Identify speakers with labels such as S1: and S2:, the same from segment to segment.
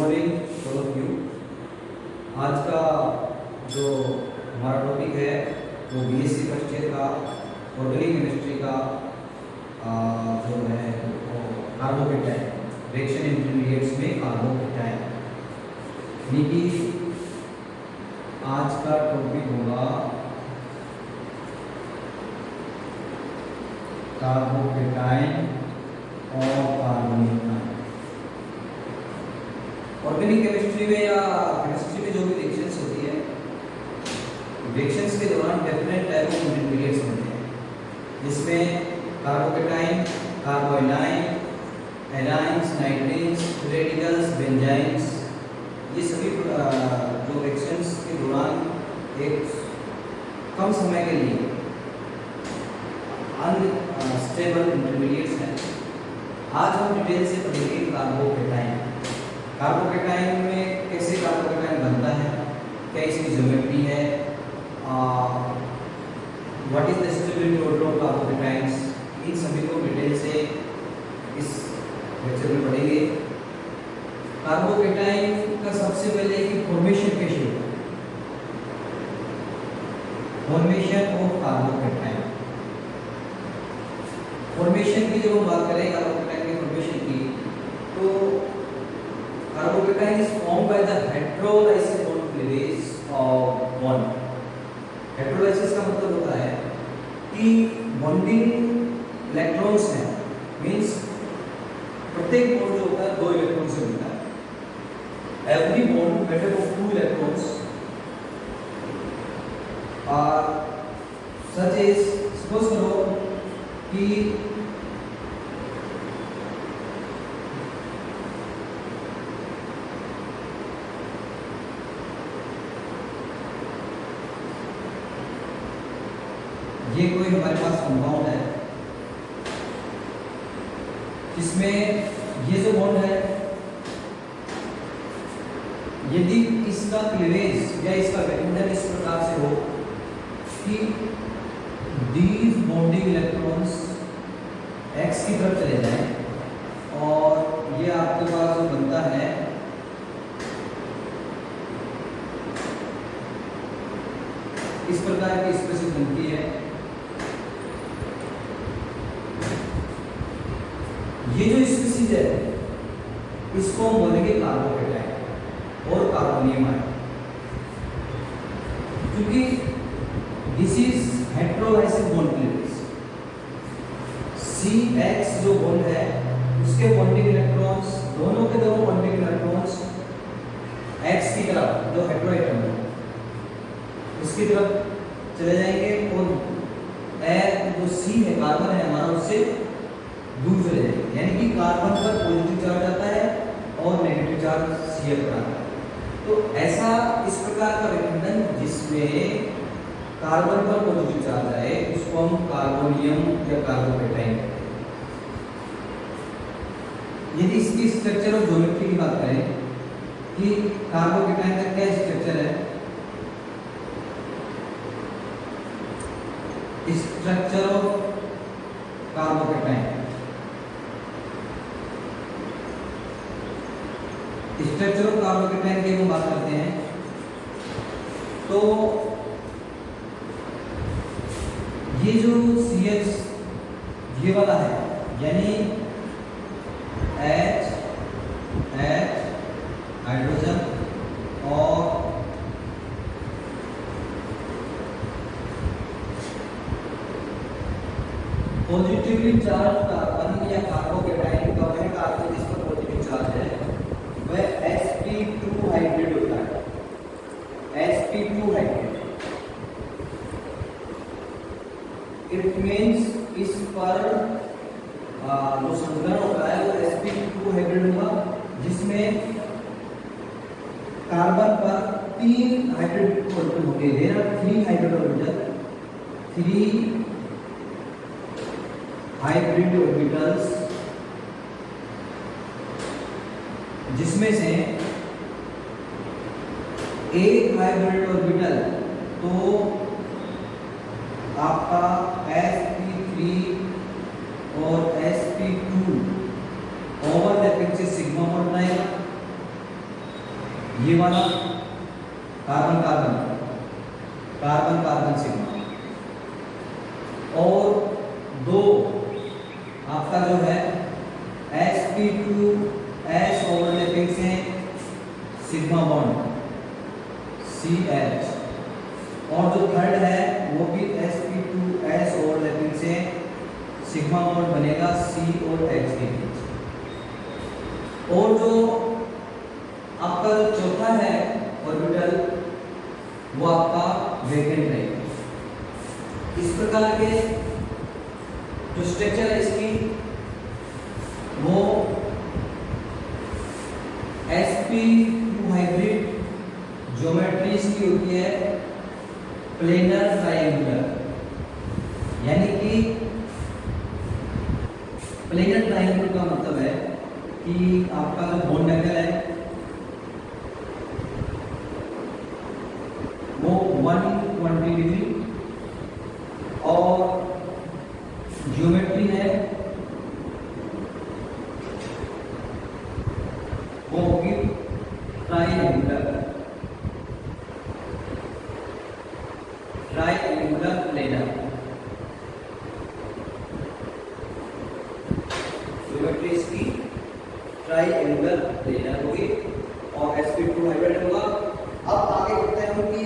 S1: Morning all of you. आज का जो हमारा टॉपिक है वो बीएससी फर्स्ट ईयर का ऑर्गेनिक केमिस्ट्री का जो है वो कार्बोकेटाइन, रिएक्शन इंटरमीडिएट्स में कार्बोकेटाइन, यानी कि आज का टॉपिक होगा कार्बोकेटाइन और कार्बोनिक आयन। ऑर्गेनिक केमिस्ट्री में या केमिस्ट्री में जो भी रिएक्शंस होती है, रिएक्शंस के दौरान डिफरेंट टाइप ऑफ इंटरमीडिएट्स बनते हैं, जिसमें कार्बोकेटाइन, कार्बोनाइन, एलाइंस, नाइट्रीन्स, रेडिकल्स, बेंजाइन्स, ये सभी जो रिएक्शंस के दौरान एक कम समय के लिए अनस्टेबल इंटरमीडिएट्स हैं। आज हम डिटेल से पढ़ेंगे कार्बोकेटाइन। कार्बोकेटाइन में कैसे कार्बोकेटाइन बनता है, क्या इसकी ज्योमेट्री है, what is the stability order of carbocations, इन सभी को डिटेल से इस लेक्चर में पढ़ेंगे। कार्बोकेटाइन का सबसे पहले कि फॉर्मेशन कैसे होता है, फॉर्मेशन ऑफ कार्बोकेटाइन। फॉर्मेशन की जब हम बात करें कार्बोकेटाइन के फॉर्मेशन की, तो carbocation is formed by the heterolysis bond cleavage of bond. Heterolysis का मतलब होता है कि बॉन्डिंग इलेक्ट्रॉन्स हैं, मींस प्रत्येक बॉन्ड जो होता है 2 इलेक्ट्रॉन से बनता है। Every bond made up of 2 electrons are such as, suppose करो कि ये कोई हमारे पास कंपाउंड है जिसमें ये जो बॉन्ड है, यदि इसका क्लीवेज या इसका बंधन इस प्रकार से हो कि these bonding electrons x की तरफ चले जाएं और ये आपके पास जो बनता है इस प्रकार की स्पेसिस बनती है। ये जो स्पेसिस है इसको हम बोलेंगे कार्बोकेटाइन और कार्बोनियम आयन, क्योंकि this is heterolysis bond cleavage. CX जो बॉन्ड है उसके बॉन्डिंग इलेक्ट्रॉन्स, दोनों के दोनों बॉन्डिंग इलेक्ट्रॉन्स X की तरफ, जो हेटेरोएटम है उसकी तरफ चले जाएंगे और जो C है, कार्बन है हमारा, उससे दूर चले जाएंगे, यानी कि कार्बन पर पॉजिटिव चार्ज आता है और नेगेटिव चार्ज Cl पर आता है। तो ऐसा इस प्रकार का विखंडन जिसमें कार्बन पर पॉजिटिव चार्ज आए उसको हम कार्बोनियम या कार्बोकेटाइन कहते हैं। यदि इसकी स्ट्रक्चर और ज्योमेट्री की बात करें कि कार्बोकेटाइन का क्या स्ट्रक्चर है, structure of carbocation, structure of carbocation की हम बात करते हैं तो ये जो CH ये वाला है, यानी H हाइड्रोजन और पॉजिटिवली चार्ज कार्बन या कार्बोकेटाइन का वह कार्बन जिस पर पॉजिटिव चार्ज है वह sp2 हाइब्रिड होता है। sp2 हाइब्रिड इट मीन्स इस पर जो संतुलन होता है वो sp2 हाइब्रिड होगा, जिसमें कार्बन पर 3 हाइड्रोजन ऑर्बिटल होंगे। There are 3 hydrogen orbital, 3 hybrid orbitals, जिसमें से एक हाइब्रिड ऑर्बिटल तो आपका sp3 और sp2 ओवरलैपिंग से सिग्मा बॉन्ड बनाएगा ये वाला carbon carbon carbon carbon sigma, और दो आपका जो है sp2s ओवरलैपिंग से सिग्मा बॉन्ड CH, और जो थर्ड है वो भी sp2s ओवरलैपिंग से सिग्मा बॉन्ड बनेगा C और H के बीच। और जो आपका जो चौथा है ऑर्बिटल वो आपका वेकेंट रहेगा। इस प्रकार के जो स्ट्रक्चर है इसकी वो sp2 हाइब्रिड ज्योमेट्री इसकी होती है प्लेनर ट्रायंगुलर, यानी कि प्लेनर ट्रायंगुलर का मतलब है कि आपका जो बॉन्ड एंगल है वो 120 डिग्री, और ज्योमेट्री है वो होगी ट्रायंगुलर प्लेनर। ज्योमेट्री इसकी ट्रायंगुलर प्लेनर होगी और sp2 हाइब्रिड होगा। अब आगे देखते हैं हम कि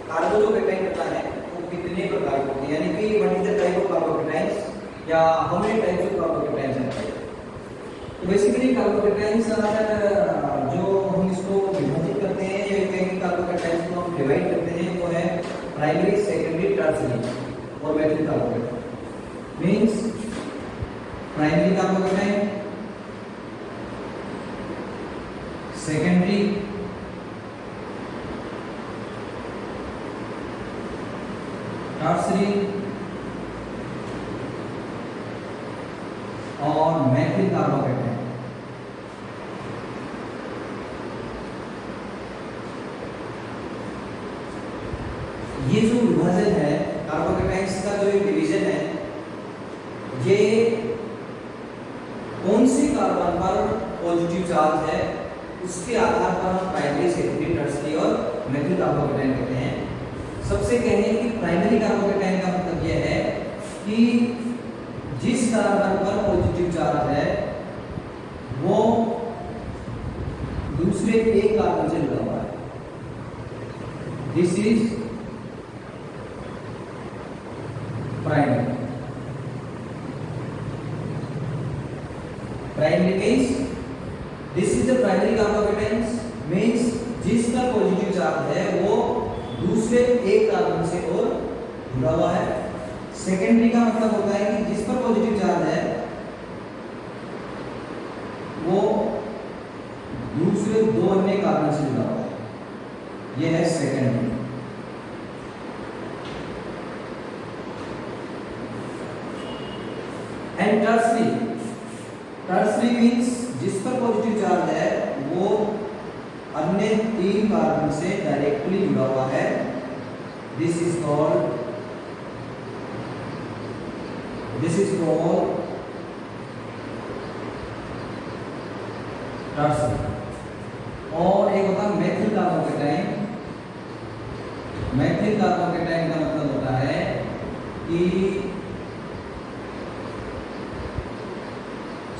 S1: कार्बन जो कैटाइन होता है वो कितने प्रकार के होते हैं, यानी कि what is the type of carbocations या how many types of carbocations हैं। तो बेसिकली कार्बोकैटायंस जो हम इसको विभाजित करते हैं या कई कार्बोकैटायंस को हम डिवाइड करते हैं वो है प्राइमरी, सेकेंडरी, टर्शियरी और Maithil carbocation. Means primary carbocation, secondary, tertiary और मैथिल कार्बोकैटायन। ये जो विभाजन है कार्बोकैटायंस का, जो एक डिवीजन है, ये कौन सी कार्बन पर पॉजिटिव चार्ज है उसके आधार पर हम प्राइमरी, सेकेंडरी, टर्शियरी और मैथिल कार्बोकैटायन कहते हैं। सबसे कहें कि प्राइमरी कार्बोकैटायन का मतलब यह है कि जिस कार्बन पर पॉजिटिव चार्ज है वो दूसरे एक कार्बन से जुड़ा हुआ है। This is primary. Primary means this is the primary carbocations, means जिसका पॉजिटिव चार्ज है वो दूसरे एक कार्बन से और जुड़ा हुआ है। सेकेंडरी का मतलब होता है कि जिस पर पॉजिटिव चार्ज है वो दूसरे दो अन्य कार्बन से जुड़ा हुआ है, यह है secondary. And tertiary, tertiary means जिस पर पॉजिटिव चार्ज है वो अन्य तीन कार्बन से डायरेक्टली जुड़ा हुआ है। This is called tertiary. और एक होता है मैथिल कार्बोकैटायन। मैथिल कार्बोकैटायन का मतलब होता है कि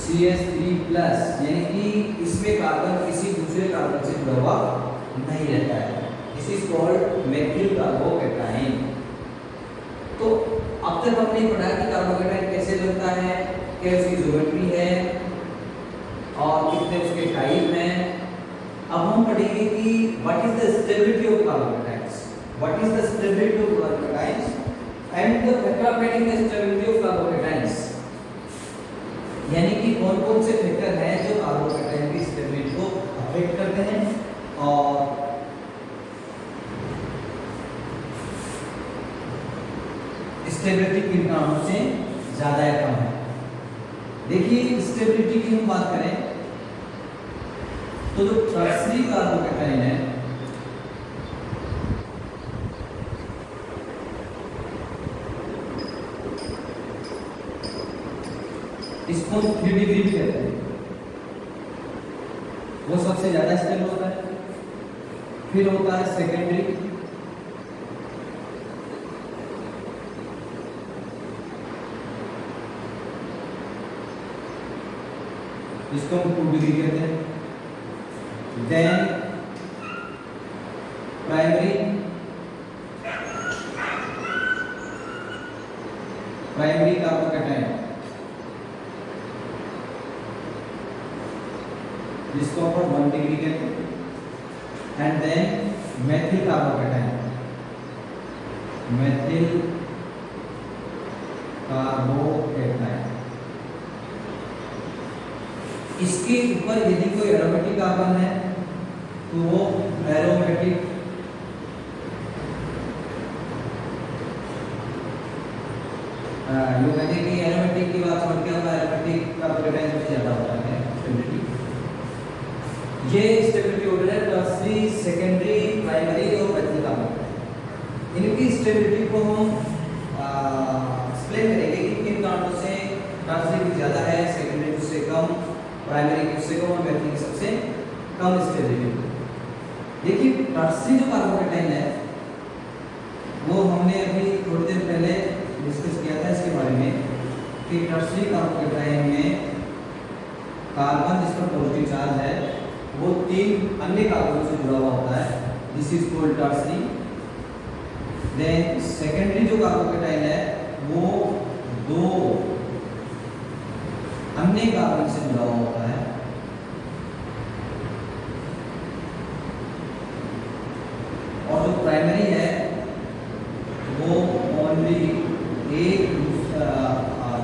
S1: CH3+, यानी कि इसमें कार्बन किसी दूसरे कार्बन से जुड़ा हुआ नहीं रहता है। This is called Maithil carbocation. तो अब तक हमने पढ़ा कि कार्बोकैटायन कैसे बनता है, क्या उसकी ज्योमेट्री है और कितने उसके टाइप हैं। अब हम पढ़ेंगे कि what is the stability of carbocations, what is the stability of carbocations and the factor affecting the stability of carbocations, यानी कि कौन कौन से फैक्टर हैं जो कार्बोकैटायन की स्टेबिलिटी को अफेक्ट करते हैं और स्टेबिलिटी किन कारणों से ज्यादा या कम है। देखिए स्टेबिलिटी की हम बात करें तो जो टर्शियरी कार्बोकैटायन है इसको 3 डिग्री भी कहते हैं। वो सबसे ज्यादा स्टेबल होता है। फिर होता है सेकेंडरी, इसको हम 2 डिग्री कहते हैं। देन प्राइमरी, प्राइमरी कार्बोकैटायन, जिसको अपन 1 डिग्री कहते हैं। And then methyl carbocation, methyl carbocation. इसके ऊपर यदि कोई एरोमेटिक कार्बन है तो वो एरोमेटिक जो कहते हैं कि एरोमेटिक की बात समझ के होगा, एरोमेटिक कार्बोकैटायन सबसे ज्यादा होता है स्टेबिलिटी। ये स्टेबिलिटी ऑर्डर है टर्सरी, सेकेंडरी, प्राइमरी और मेथिल कार्बोकैटायन। इनकी स्टेबिलिटी को हम एक्सप्लेन करेंगे कि किन कारणों से टर्सरी की ज्यादा है, सेकेंडरी की उससे कम, प्राइमरी की उससे कम और मेथिल की सबसे कम स्टेबिलिटी। देखिए टर्सरी जो कार्बोकैटायन है वो हमने अभी थोड़ी देर पहले डिस्कस किया था इसके बारे में कि टर्सरी कार्बोकैटायन में कार्बन जिस पर पॉजिटिव चार्ज है वो 3 अन्य कार्बन से जुड़ा हुआ होता है। This is called tertiary. Then secondary जो कार्बोकैटायन है वो 2 अन्य कार्बन से जुड़ा हुआ होता है। और जो प्राइमरी है वो ओनली एक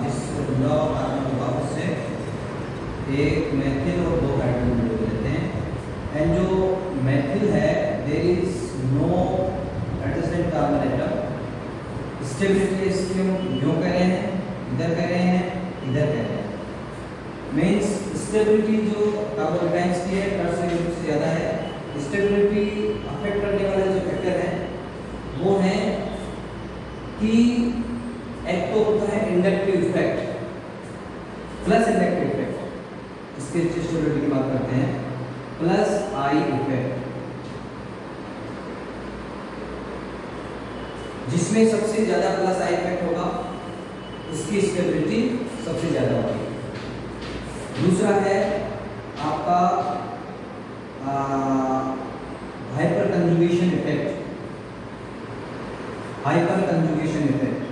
S1: जिससे जुड़ा हुआ कार्बन होगा उससे एक मेथिल और 2 हाइड्रोजन जोड़ देते हैं। एंड जो मेथिल है there is no adjacent carbon atom. Stability इसकी हम यूं कह रहे हैं, इधर कह रहे हैं, इधर कह रहे हैं। मीन्स स्टेबिलिटी जो कार्बोकैटायंस की है टर्सरी ग्रुप से ज्यादा है। स्टेबिलिटी अफेक्ट करने वाले जो फैक्टर हैं वो है कि एक तो होता है inductive effect plus inductive effect, इसके स्टेबिलिटी की बात करते हैं, प्लस आई इफेक्ट, जिसमें सबसे ज्यादा प्लस आई इफेक्ट होगा उसकी स्टेबिलिटी सबसे ज्यादा होगी। दूसरा है आपका hyper conjugation effect, hyper conjugation effect.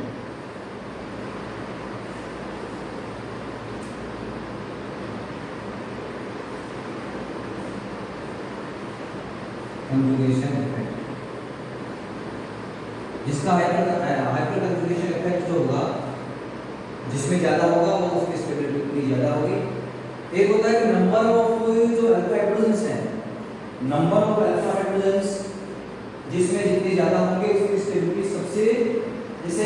S1: Conjugation effect, जिसका हाइपर कंजुगेशन इफेक्ट जो होगा जिसमें ज्यादा होगा वो उसकी स्टेबिलिटी उतनी ज्यादा होगी। एक होता है कि नंबर ऑफ जो अल्फा हाइड्रोजन्स हैं, नंबर ऑफ अल्फा हाइड्रोजन्स जिसमें जितने ज्यादा होंगे उसकी स्टेबिलिटी सबसे, जैसे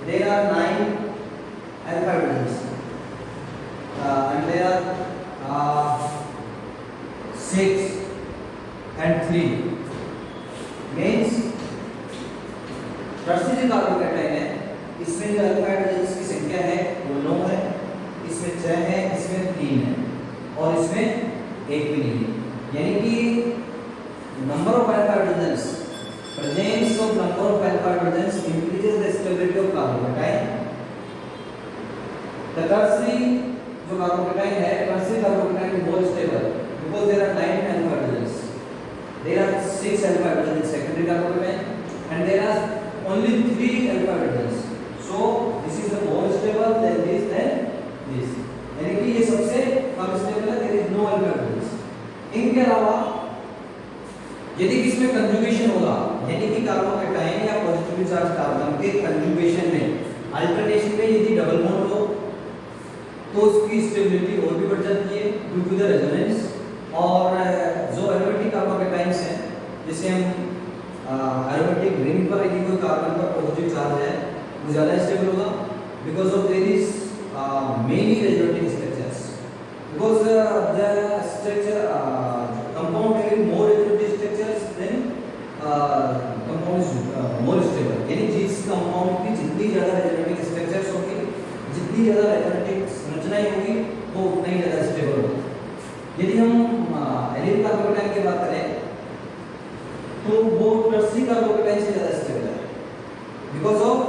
S1: there are 9 alpha hydrogens and there are 6 and 3 means tertiary carbocation है, इसमें जो अल्फा हाइड्रोजन्स की संख्या है वो 9 है, इसमें 6 है, इसमें 3 है और इसमें एक भी नहीं है। यानी कि number of alpha hydrogens, presence of number of alpha hydrogens increases the stability of carbocation. The tertiary जो कार्बोकैटायन है, tertiary carbocation is more stable because there are 9 alpha hydrogens, there are 6 alpha hydrogens in secondary carbocation and there are only 3 alpha hydrogens, so this is the more stable than this than this, यानी कि ये सबसे कम stable है, there is no alpha hydrogens। इनके अलावा यदि किसमें conjugation होगा, यानी कि कार्बोकैटायन या पॉजिटिवली चार्ज कार्बन के कंजुगेशन में अल्टरनेशन में यदि डबल बॉन्ड हो तो उसकी स्टेबिलिटी और भी बढ़ जाती है ड्यू टू द रेजोनेंस। और जो एरोमेटिक कार्बोकैटायंस हैं, जैसे हम एरोमेटिक रिंग पर यदि कोई कार्बन पर पॉजिटिव चार्ज है वो ज़्यादा स्टेबल होगा because of there is many resonating structures, because the structure compound having more resonating structures then compound is more stable. यानी जिस कंपाउंड की जितनी ज़्यादा रेजोनेटिंग स्ट्रक्चर्स होगी, जितनी ज़्यादा रेजोनेटिंग संरचनाएं होगी वो उतना ही ज़्यादा स्टेबल होगा। यदि हम एलिल कार्बोकेटाइन की बात करें तो वो टर्सरी कार्बोकेटाइन से ज्यादा स्टेबल है बिकॉज ऑफ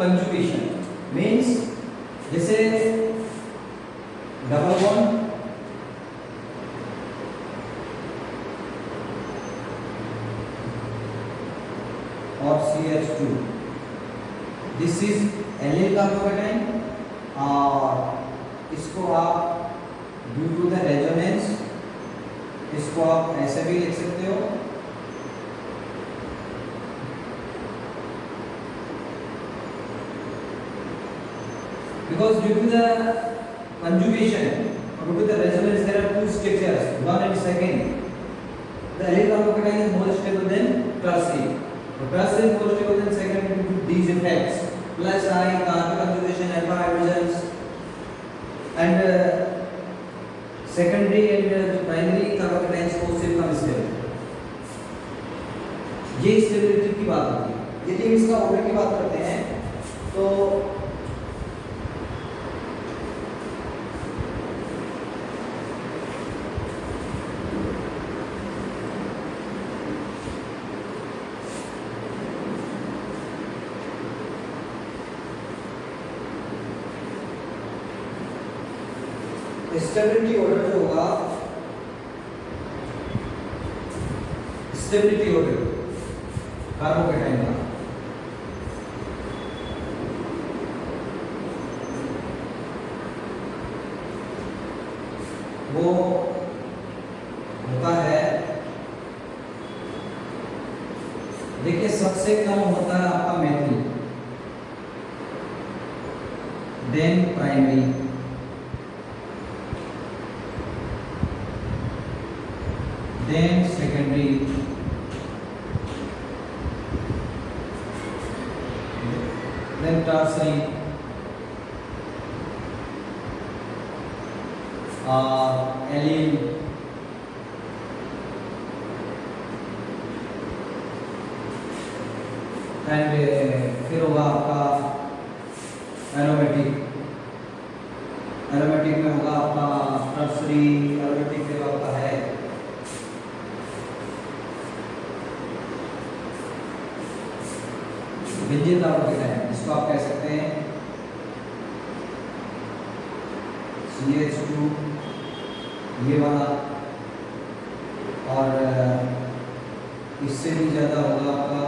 S1: कंजुगेशन। मींस जैसे डबल बॉन्ड और CH2, this is allele carbocation और इसको आप ड्यू टू द रेजोनेंस इसको आप ऐसे भी लिख सकते हो because due to the conjugation or due to the resonance there are two structures, one and second. The allyl carbocation is more stable than tertiary. So tertiary is more stable than second due to these effects. Plus I carbon conjugation alpha hydrogens and secondary and primary carbocations को सिर्फ कम stable. ये stability की बात होती है। यदि इसका order की बात करते हैं तो स्टेबिलिटी ऑर्डर जो होगा स्टेबिलिटी ऑर्डर कार्बोकेटाइन का वो होता है, देखिए सबसे कम होता है आपका methyl, then primary, then secondary, then tertiary, allyl, and फिर होगा आपका एरोमेटिक, एरोमेटिक में होगा आपका टर्सरी, एरोमेटिक फिर आपका है बेंजीन कार्बोकेटाइन, इसको आप कह सकते हैं CH2 ये वाला, और इससे भी ज़्यादा होगा आपका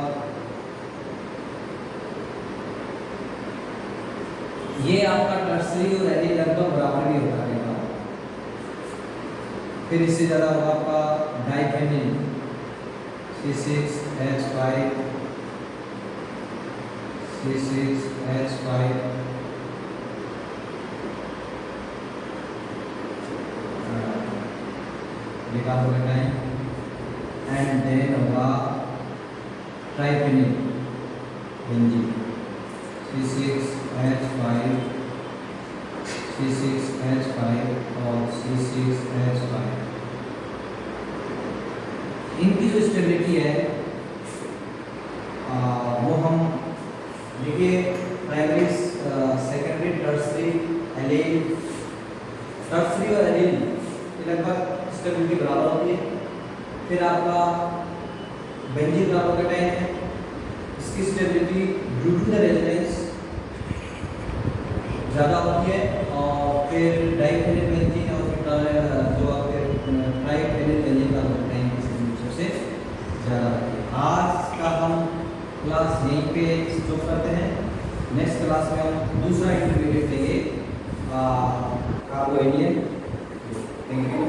S1: ये आपका टर्सरी और एलिल लगभग बराबर भी होता है। फिर इससे ज़्यादा होगा आपका डाइफेनिल C6H5 C6H5 ये कार्बोकेटाइन, एंड देन होगा ट्राइफेनिल बेंजीन C6H5 और C6H5। इनकी जो स्टेबिलिटी है वो हम देखिए primary, secondary, tertiary, allyl, tertiary और एलिल ये लगभग स्टेबिलिटी बराबर होती है। फिर आपका बेंजीन कार्बोकेटाइन है, इसकी stability due to the resonance ज़्यादा होती है, और फिर डाइफेनिल बेंजीन और फिर जो आपके ट्राइफेनिल बेंजीन कार्बोकेटाइन की स्टेबिलिटी सबसे ज़्यादा होती है। आज का हम क्लास यहीं पे स्टॉप करते हैं। नेक्स्ट क्लास में हम दूसरा इंटरमीडिएट लेंगे कार्बोनियन। Thank you.